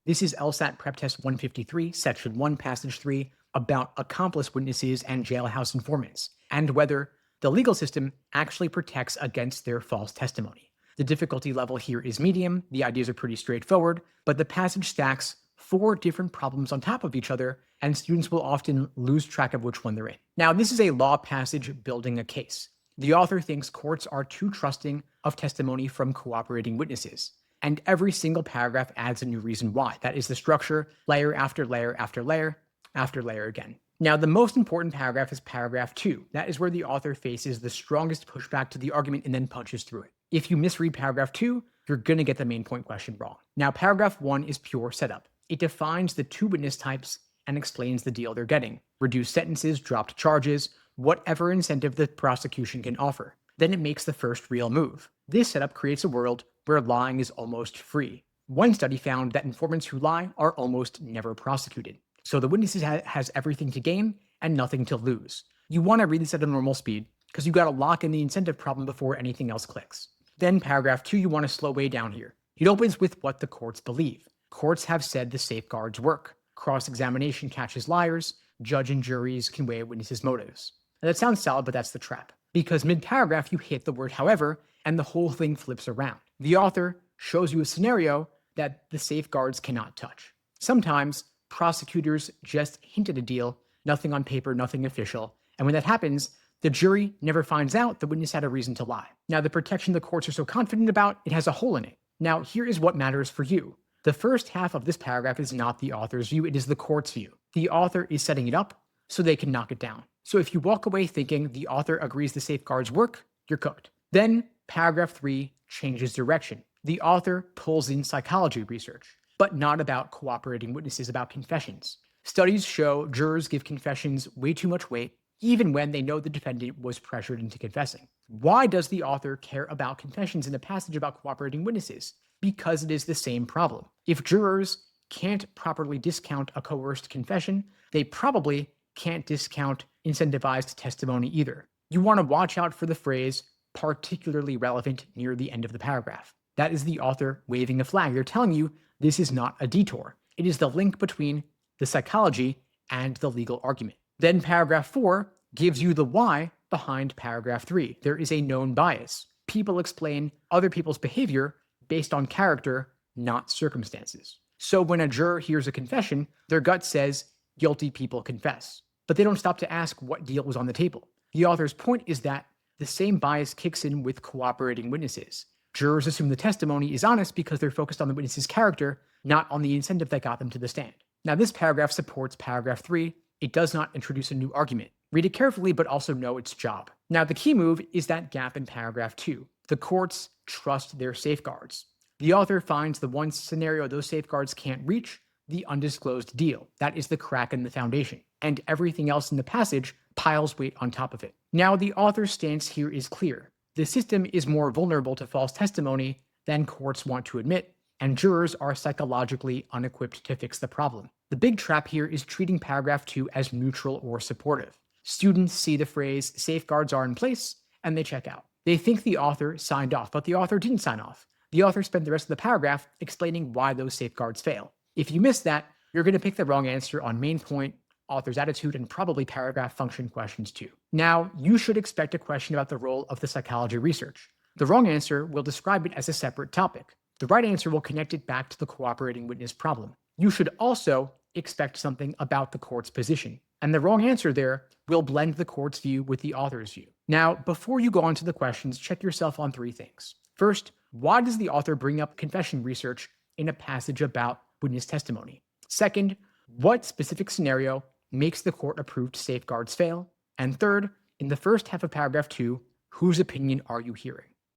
This is LSAT PrepTest 153, Section 1, Passage 3, about accomplice witnesses and jailhouse informants, and whether the legal system actually protects against their false testimony. The difficulty level here is medium, the ideas are pretty straightforward, but the passage stacks 4 different problems on top of each other, and students will often lose track of which one they're in. Now, this is a law passage building a case. The author thinks courts are too trusting of testimony from cooperating witnesses. And every single paragraph adds a new reason why. That is the structure, layer after layer after layer after layer again. Now, the most important paragraph is paragraph 2. That is where the author faces the strongest pushback to the argument and then punches through it. If you misread paragraph 2, you're going to get the main point question wrong. Now, paragraph 1 is pure setup. It defines the 2 witness types and explains the deal they're getting. Reduced sentences, dropped charges, whatever incentive the prosecution can offer. Then it makes the first real move. This setup creates a world where lying is almost free. One study found that informants who lie are almost never prosecuted. So the witnesses has everything to gain and nothing to lose. You want to read this at a normal speed because you got to lock in the incentive problem before anything else clicks. Then paragraph 2, you want to slow way down here. It opens with what the courts believe. Courts have said the safeguards work. Cross-examination catches liars. Judge and juries can weigh a witness's motives. Now that sounds solid, but that's the trap. Because mid-paragraph you hit the word however, and the whole thing flips around. The author shows you a scenario that the safeguards cannot touch. Sometimes prosecutors just hint at a deal, nothing on paper, nothing official, and when that happens, the jury never finds out the witness had a reason to lie. Now, the protection the courts are so confident about, it has a hole in it. Now, here is what matters for you. The first half of this paragraph is not the author's view, it is the court's view. The author is setting it up so they can knock it down. So if you walk away thinking the author agrees the safeguards work, you're cooked. Then paragraph 3 changes direction. The author pulls in psychology research, but not about cooperating witnesses, about confessions. Studies show jurors give confessions way too much weight, even when they know the defendant was pressured into confessing. Why does the author care about confessions in a passage about cooperating witnesses? Because it is the same problem. If jurors can't properly discount a coerced confession, they probably can't discount incentivized testimony either. You want to watch out for the phrase particularly relevant near the end of the paragraph. That is the author waving a flag. They're telling you this is not a detour. It is the link between the psychology and the legal argument. Then paragraph 4 gives you the why behind paragraph 3. There is a known bias. People explain other people's behavior based on character, not circumstances. So when a juror hears a confession, their gut says guilty people confess. But they don't stop to ask what deal was on the table. The author's point is that the same bias kicks in with cooperating witnesses. Jurors assume the testimony is honest because they're focused on the witness's character, not on the incentive that got them to the stand. Now, this paragraph supports paragraph 3. It does not introduce a new argument. Read it carefully, but also know its job. Now, the key move is that gap in paragraph 2. The courts trust their safeguards. The author finds the one scenario those safeguards can't reach, the undisclosed deal. That is the crack in the foundation. And everything else in the passage piles weight on top of it. Now, the author's stance here is clear. The system is more vulnerable to false testimony than courts want to admit, and jurors are psychologically unequipped to fix the problem. The big trap here is treating paragraph 2 as neutral or supportive. Students see the phrase safeguards are in place, and they check out. They think the author signed off, but the author didn't sign off. The author spent the rest of the paragraph explaining why those safeguards fail. If you miss that, you're going to pick the wrong answer on main point, author's attitude, and probably paragraph function questions too. Now, you should expect a question about the role of the psychology research. The wrong answer will describe it as a separate topic. The right answer will connect it back to the cooperating witness problem. You should also expect something about the court's position. And the wrong answer there will blend the court's view with the author's view. Now, before you go on to the questions, check yourself on 3 things. First, why does the author bring up confession research in a passage about witness testimony? Second, what specific scenario makes the court-approved safeguards fail? And third, in the first half of paragraph 2, whose opinion are you hearing?